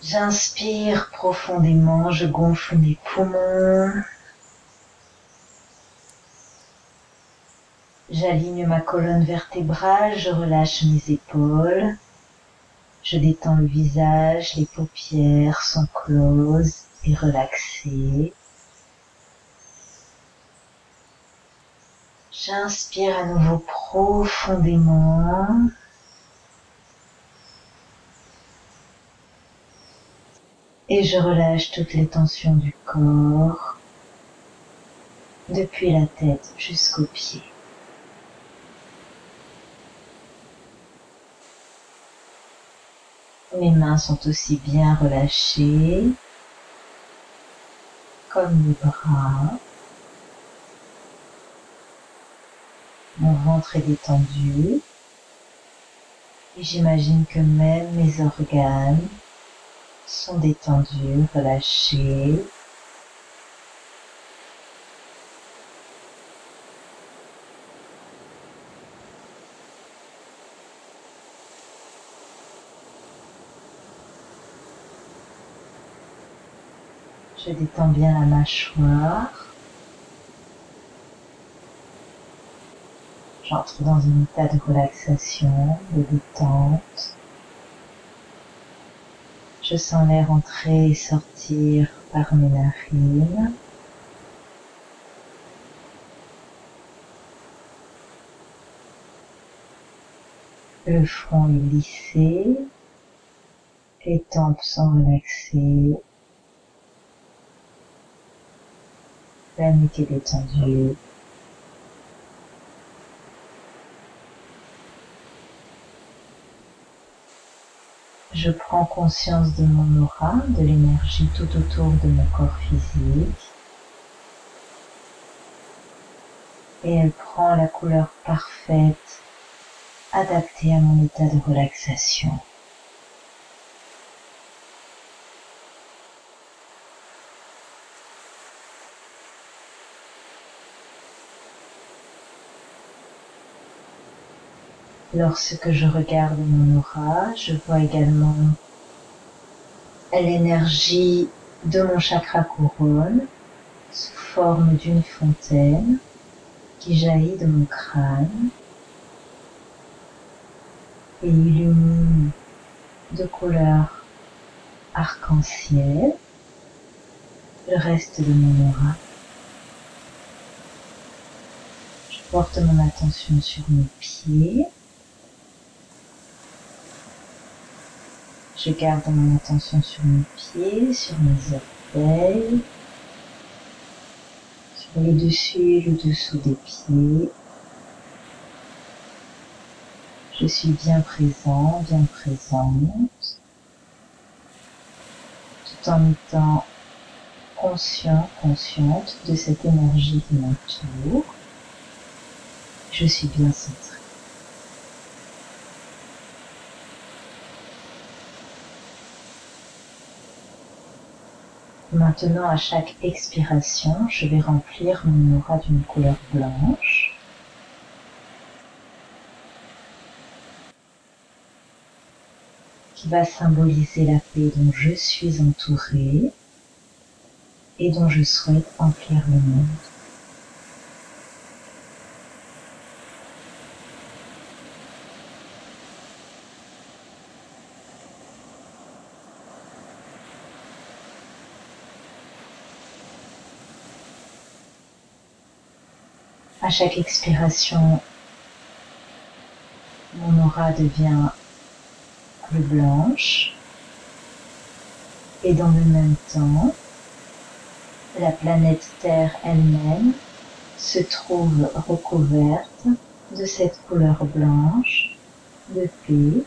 J'inspire profondément, je gonfle mes poumons. J'aligne ma colonne vertébrale, je relâche mes épaules. Je détends le visage, les paupières sont closes et relaxées. J'inspire à nouveau profondément. Et je relâche toutes les tensions du corps, depuis la tête jusqu'aux pieds. Mes mains sont aussi bien relâchées, comme les bras. Mon ventre est détendu. Et j'imagine que même mes organes sont détendus, relâchés. Je détends bien la mâchoire. J'entre dans un état de relaxation, de détente. Je sens l'air entrer et sortir par mes narines. Le front est lissé. Les tempes sont relaxées. La nuque est détendue. Je prends conscience de mon aura, de l'énergie tout autour de mon corps physique. Et elle prend la couleur parfaite, adaptée à mon état de relaxation. Lorsque je regarde mon aura, je vois également l'énergie de mon chakra couronne sous forme d'une fontaine qui jaillit de mon crâne et illumine de couleur arc-en-ciel le reste de mon aura. Je porte mon attention sur mes pieds. Je garde mon attention sur mes pieds, sur mes orteils, sur le dessus et le dessous des pieds. Je suis bien présent, bien présente, tout en étant conscient, consciente de cette énergie qui m'entoure. Je suis bien centrée. Maintenant, à chaque expiration, je vais remplir mon aura d'une couleur blanche. Qui va symboliser la paix dont je suis entourée et dont je souhaite emplir le monde. À chaque expiration, mon aura devient plus blanche et dans le même temps, la planète Terre elle-même se trouve recouverte de cette couleur blanche de paix.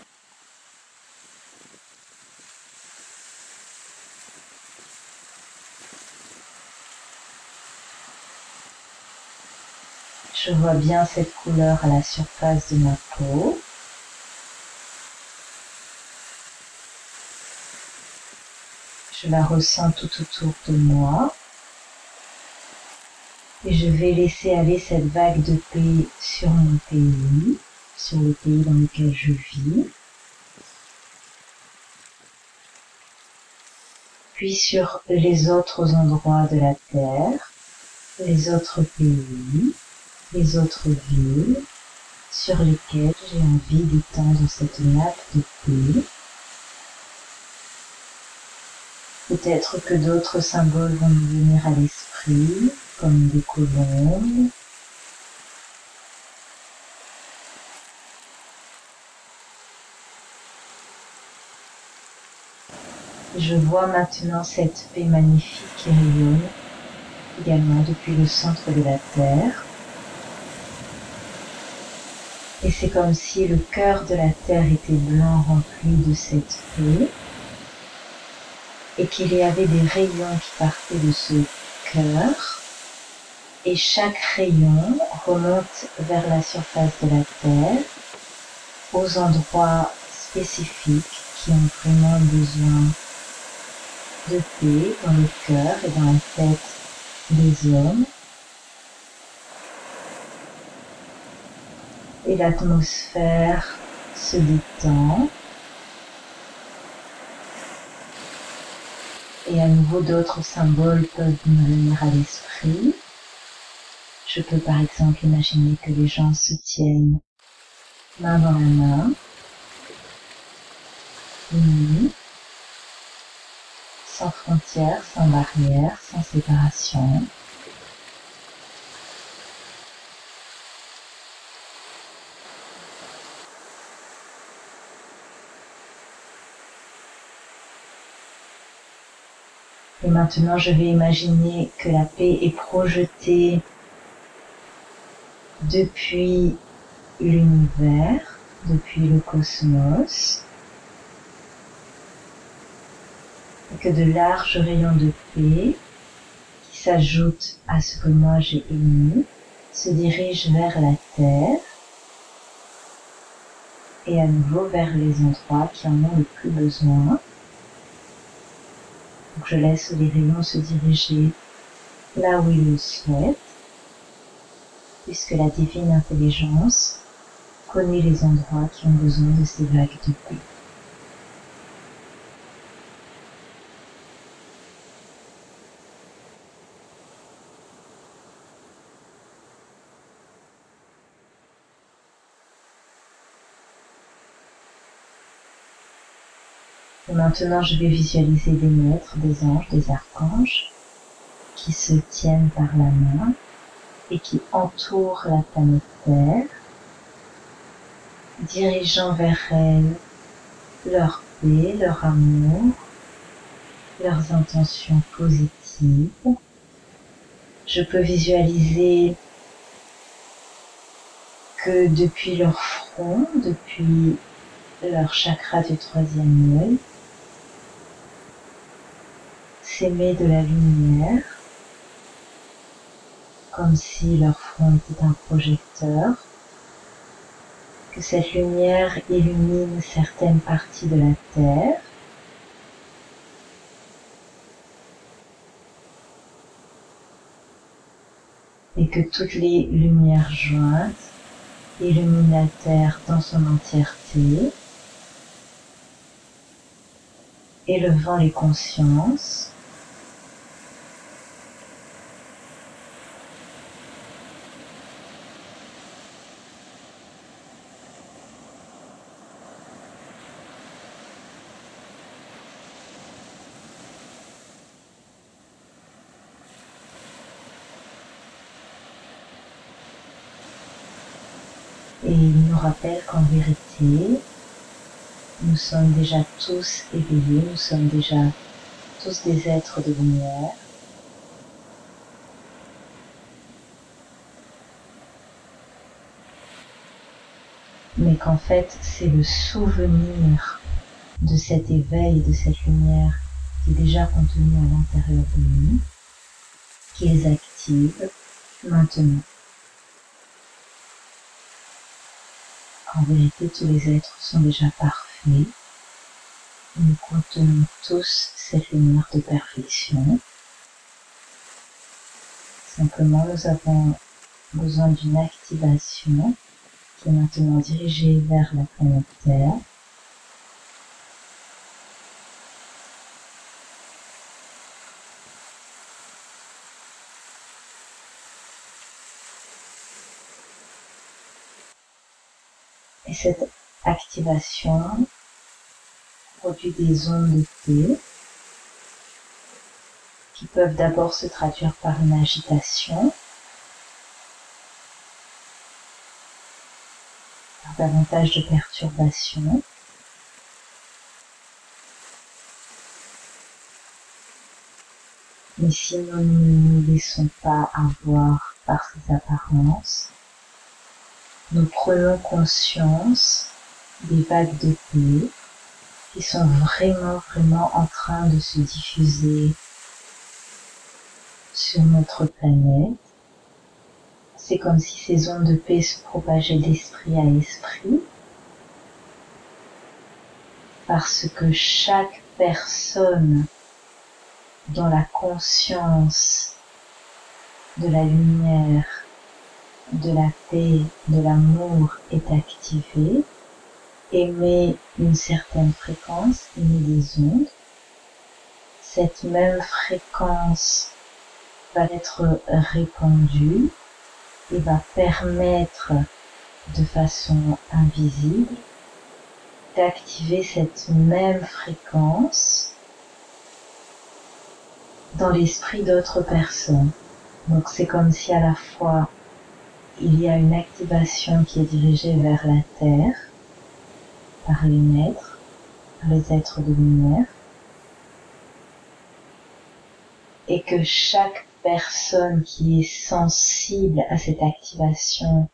Je vois bien cette couleur à la surface de ma peau. Je la ressens tout autour de moi. Et je vais laisser aller cette vague de paix sur mon pays, sur le pays dans lequel je vis. puis sur les autres endroits de la Terre, les autres pays, les autres villes, sur lesquelles j'ai envie d'étendre cette nappe de paix. Peut-être que d'autres symboles vont nous venir à l'esprit, comme des colombes. Je vois maintenant cette paix magnifique qui rayonne également depuis le centre de la Terre. Et c'est comme si le cœur de la Terre était blanc rempli de cette paix et qu'il y avait des rayons qui partaient de ce cœur et chaque rayon remonte vers la surface de la Terre aux endroits spécifiques qui ont vraiment besoin de paix dans le cœur et dans la tête des hommes. Et l'atmosphère se détend. Et à nouveau d'autres symboles peuvent me venir à l'esprit. Je peux par exemple imaginer que les gens se tiennent main dans la main, unis, sans frontières, sans barrières, sans séparation. Et maintenant, je vais imaginer que la paix est projetée depuis l'univers, depuis le cosmos, et que de larges rayons de paix, qui s'ajoutent à ce que moi j'ai émis, se dirigent vers la Terre, et à nouveau vers les endroits qui en ont le plus besoin. Donc je laisse les rayons se diriger là où ils le souhaitent, puisque la divine intelligence connaît les endroits qui ont besoin de ces vagues de paix. Et maintenant, je vais visualiser des maîtres, des anges, des archanges qui se tiennent par la main et qui entourent la planète Terre, dirigeant vers elle leur paix, leur amour, leurs intentions positives. Je peux visualiser que depuis leur front, depuis leur chakra du troisième œil, s'émet de la lumière, comme si leur front était un projecteur, que cette lumière illumine certaines parties de la Terre, et que toutes les lumières jointes illuminent la Terre dans son entièreté, élevant les consciences, et il nous rappelle qu'en vérité, nous sommes déjà tous éveillés, nous sommes déjà tous des êtres de lumière. Mais qu'en fait, c'est le souvenir de cet éveil, de cette lumière qui est déjà contenue à l'intérieur de nous, qui les active maintenant. En vérité, tous les êtres sont déjà parfaits. Nous contenons tous cette lumière de perfection. Simplement, nous avons besoin d'une activation qui est maintenant dirigée vers la planète Terre. Et cette activation produit des ondes de paix qui peuvent d'abord se traduire par une agitation, par davantage de perturbations, mais si nous ne nous laissons pas avoir par ces apparences, nous prenons conscience des vagues de paix qui sont vraiment en train de se diffuser sur notre planète. C'est comme si ces ondes de paix se propageaient d'esprit à esprit, parce que chaque personne dont la conscience de la lumière, de la paix, de l'amour est activée, émet une certaine fréquence, émet des ondes. Cette même fréquence va être répandue et va permettre de façon invisible d'activer cette même fréquence dans l'esprit d'autres personnes. Donc c'est comme si à la fois il y a une activation qui est dirigée vers la Terre, par les maîtres, par les êtres de lumière, et que chaque personne qui est sensible à cette activation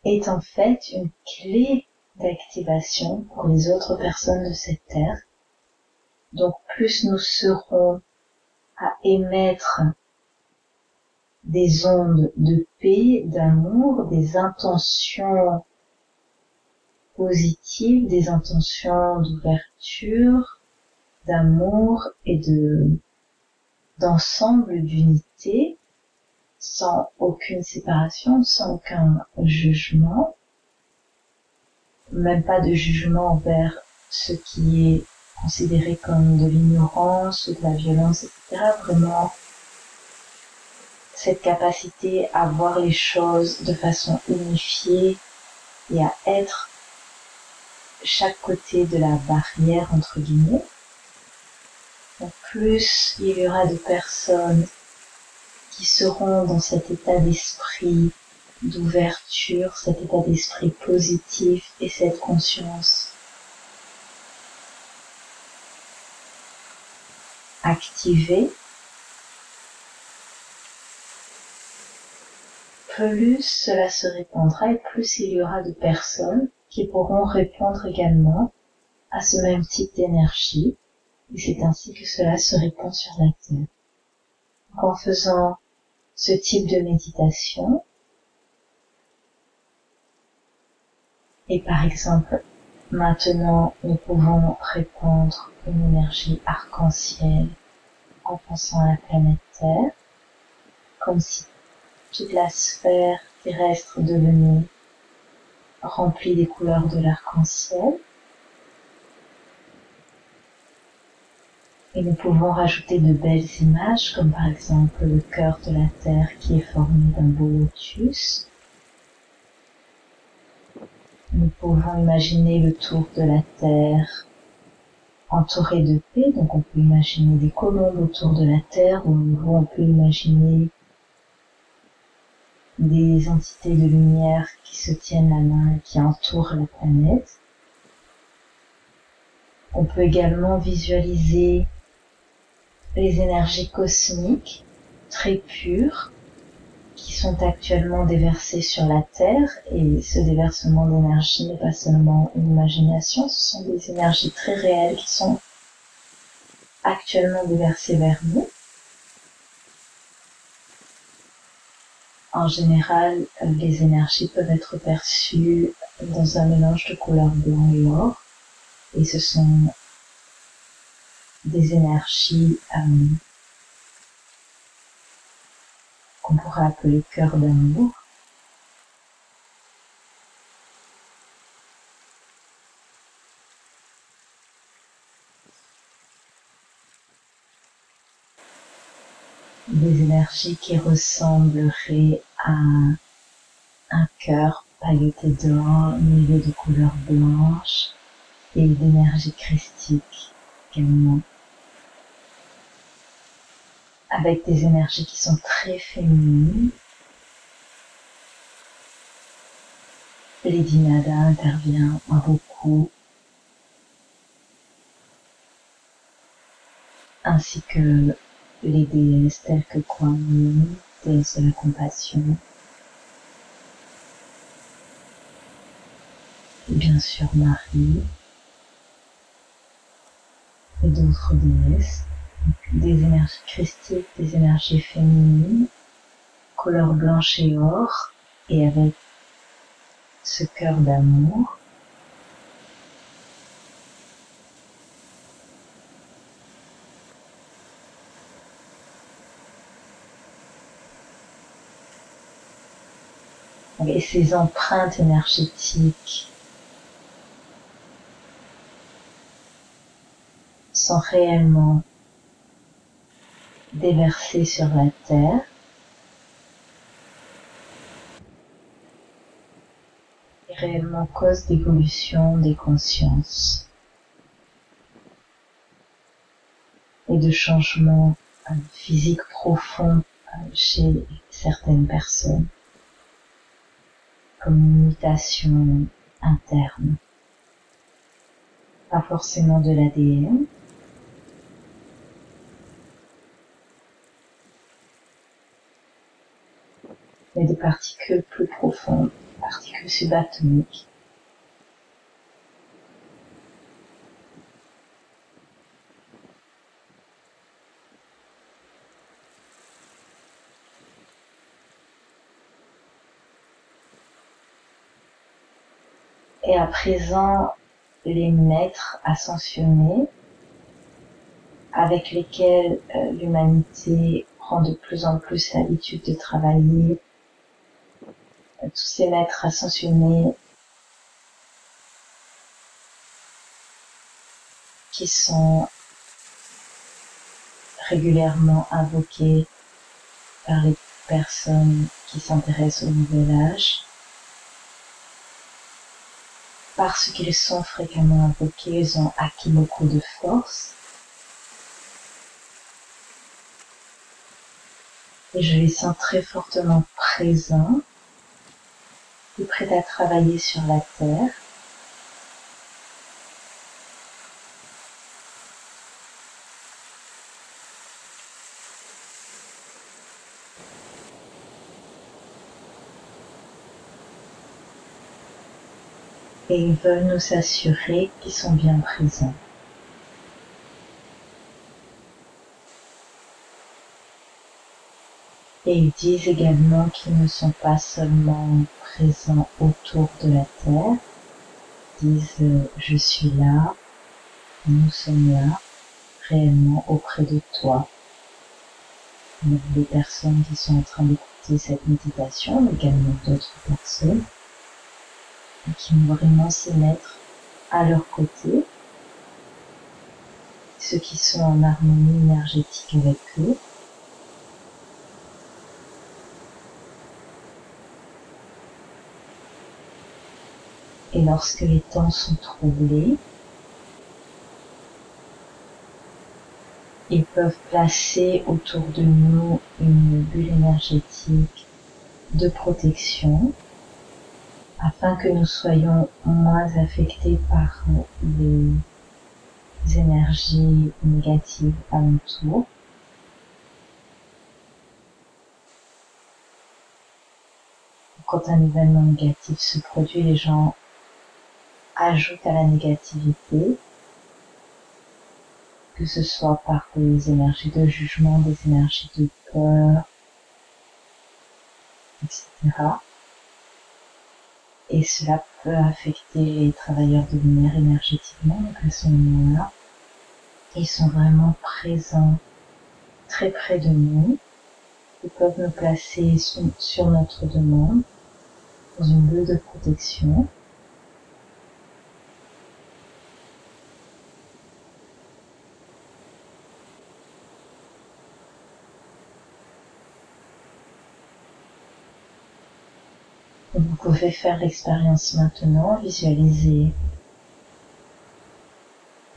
est en fait une clé d'activation pour les autres personnes de cette Terre. Donc plus nous serons à émettre des ondes de paix, d'amour, des intentions positives, des intentions d'ouverture, d'amour et d'ensemble, d'unité, sans aucune séparation, sans aucun jugement, même pas de jugement envers ce qui est considéré comme de l'ignorance ou de la violence, etc. Vraiment, cette capacité à voir les choses de façon unifiée et à être chaque côté de la barrière, entre guillemets. Donc plus il y aura de personnes qui seront dans cet état d'esprit d'ouverture, cet état d'esprit positif et cette conscience activée, plus cela se répandra et plus il y aura de personnes qui pourront répondre également à ce même type d'énergie, et c'est ainsi que cela se répand sur la Terre. Donc, en faisant ce type de méditation, et par exemple, maintenant nous pouvons répandre une énergie arc-en-ciel en pensant à la planète Terre, comme si toute la sphère terrestre devenait remplie des couleurs de l'arc-en-ciel. Et nous pouvons rajouter de belles images, comme par exemple le cœur de la Terre qui est formé d'un beau lotus. Nous pouvons imaginer le tour de la Terre entouré de paix, donc on peut imaginer des colombes autour de la Terre, ou on peut imaginer des entités de lumière qui se tiennent la main et qui entourent la planète. On peut également visualiser les énergies cosmiques très pures qui sont actuellement déversées sur la Terre, et ce déversement d'énergie n'est pas seulement une imagination, ce sont des énergies très réelles qui sont actuellement déversées vers nous. En général, les énergies peuvent être perçues dans un mélange de couleurs blanc et or, et ce sont des énergies qu'on pourrait appeler cœur d'amour. Des énergies qui ressembleraient à un cœur pailleté d'or, milieu de couleur blanche et d'énergie christique également, avec des énergies qui sont très féminines. Lady Nada intervient beaucoup, ainsi que les déesses telles que Kuan Yin, déesse de la compassion, et bien sûr Marie, et d'autres déesses, des énergies christiques, des énergies féminines, couleur blanche et or, et avec ce cœur d'amour. Et ces empreintes énergétiques sont réellement déversées sur la Terre et réellement cause d'évolution des consciences et de changements physiques profonds chez certaines personnes, comme une mutation interne. Pas forcément de l'ADN, mais des particules plus profondes, particules subatomiques. Et à présent, les maîtres ascensionnés avec lesquels l'humanité prend de plus en plus l'habitude de travailler, tous ces maîtres ascensionnés qui sont régulièrement invoqués par les personnes qui s'intéressent au nouvel âge. Parce qu'ils sont fréquemment invoqués, ils ont acquis beaucoup de force. Et je les sens très fortement présents et prêts à travailler sur la Terre. Et ils veulent nous assurer qu'ils sont bien présents. Et ils disent également qu'ils ne sont pas seulement présents autour de la Terre, ils disent je suis là, nous sommes là, réellement auprès de toi. Il y a des personnes qui sont en train d'écouter cette méditation, mais également d'autres personnes, et qui vont vraiment se mettre à leur côté, ceux qui sont en harmonie énergétique avec eux. Et lorsque les temps sont troublés, ils peuvent placer autour de nous une bulle énergétique de protection afin que nous soyons moins affectés par les énergies négatives alentour. Quand un événement négatif se produit, les gens ajoutent à la négativité, que ce soit par des énergies de jugement, des énergies de peur, etc. Et cela peut affecter les travailleurs de lumière énergétiquement, donc à ce moment-là, ils sont vraiment présents très près de nous. Ils peuvent nous placer sur notre demande dans une bulle de protection. Vous pouvez faire l'expérience maintenant, visualiser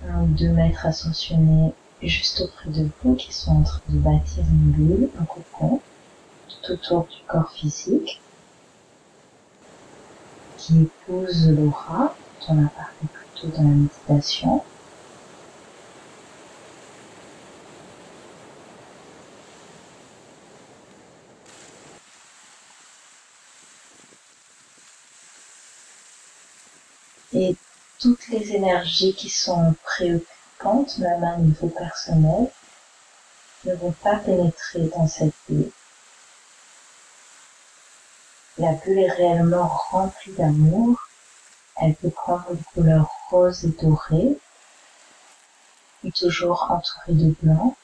1 ou 2 maîtres ascensionnés juste auprès de vous qui sont en train de bâtir une bulle, un cocon, tout autour du corps physique, qui épouse l'aura, dont on a parlé plus tôt dans la méditation. Et toutes les énergies qui sont préoccupantes, même à un niveau personnel, ne vont pas pénétrer dans cette bulle. La bulle est réellement remplie d'amour. Elle peut prendre une couleur rose et dorée, et toujours entourée de blanc.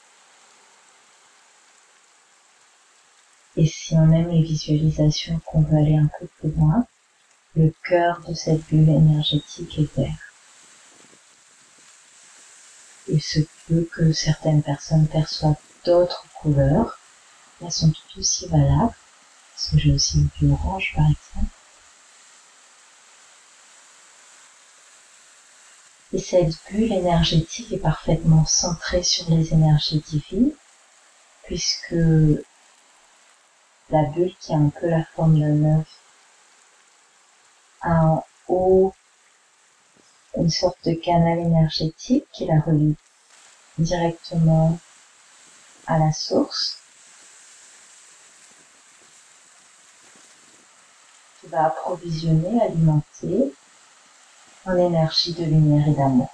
Et si on aime les visualisations, qu'on veut aller un peu plus loin, le cœur de cette bulle énergétique est vert. Il se peut que certaines personnes perçoivent d'autres couleurs, elles sont tout aussi valables, parce que j'ai aussi vu orange par exemple. Et cette bulle énergétique est parfaitement centrée sur les énergies divines, puisque la bulle qui a un peu la forme d'un œuf a en haut une sorte de canal énergétique qui la relie directement à la source, qui va approvisionner, alimenter en énergie de lumière et d'amour.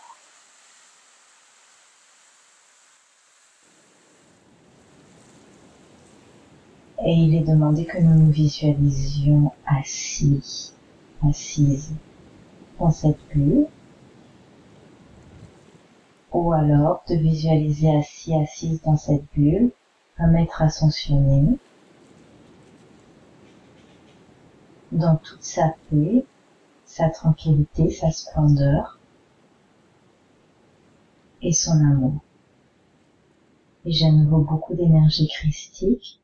Et il est demandé que nous nous visualisions assises dans cette bulle, ou alors de visualiser assise dans cette bulle, un maître ascensionné, dans toute sa paix, sa tranquillité, sa splendeur et son amour. Et j'ai à nouveau beaucoup d'énergie christique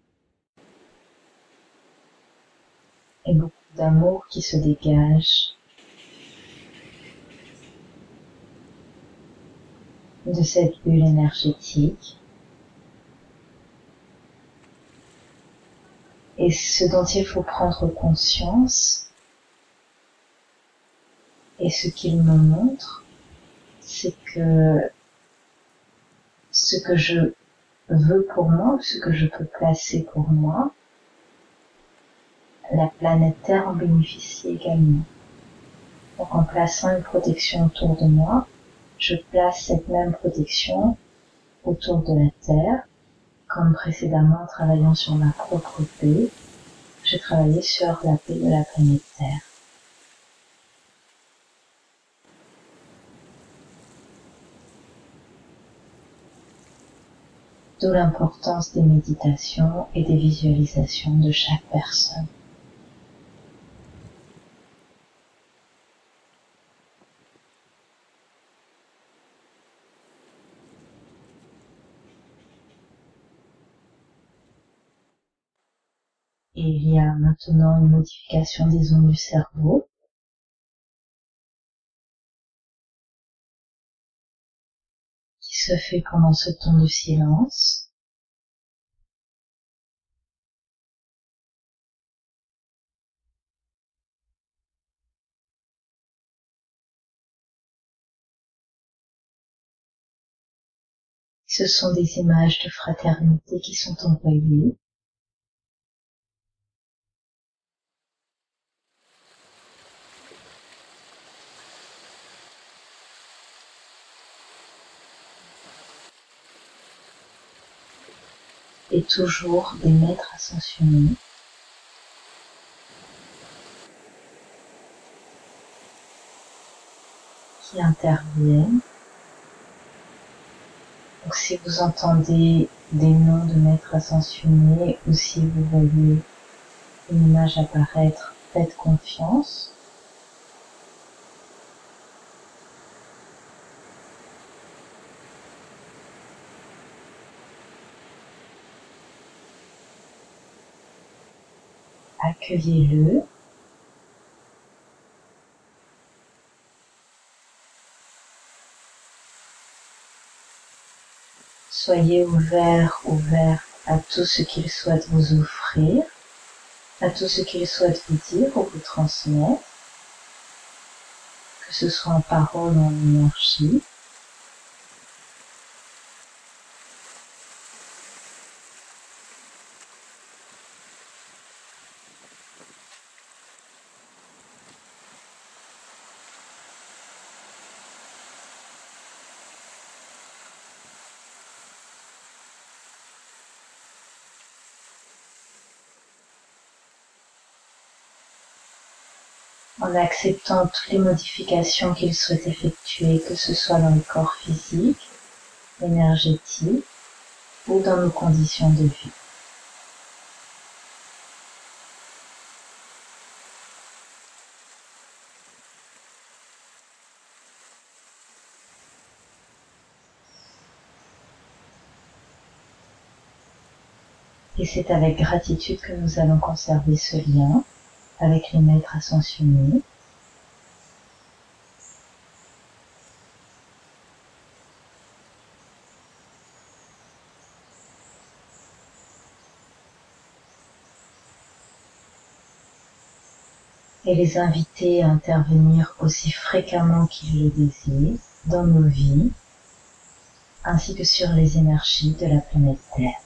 et beaucoup d'amour qui se dégage de cette bulle énergétique. Et ce dont il faut prendre conscience, et ce qu'il me montre, c'est que ce que je veux pour moi, ou ce que je peux placer pour moi, la planète Terre en bénéficie également. Donc en plaçant une protection autour de moi, je place cette même protection autour de la Terre, comme précédemment en travaillant sur ma propre paix, j'ai travaillé sur la paix de la planète Terre. D'où l'importance des méditations et des visualisations de chaque personne. Et il y a maintenant une modification des ondes du cerveau. Qui se fait pendant ce temps de silence. Ce sont des images de fraternité qui sont envoyées. Et toujours des maîtres ascensionnés qui interviennent. Donc si vous entendez des noms de maîtres ascensionnés ou si vous voyez une image apparaître, faites confiance. Accueillez-le Soyez ouvert à tout ce qu'il souhaite vous offrir, à tout ce qu'il souhaite vous dire ou vous transmettre, que ce soit en parole ou en énergie. En acceptant toutes les modifications qu'il souhaite effectuer, que ce soit dans le corps physique, énergétique ou dans nos conditions de vie. Et c'est avec gratitude que nous allons conserver ce lien avec les maîtres ascensionnés. Et les inviter à intervenir aussi fréquemment qu'ils le désirent dans nos vies, ainsi que sur les énergies de la planète Terre.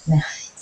Merci.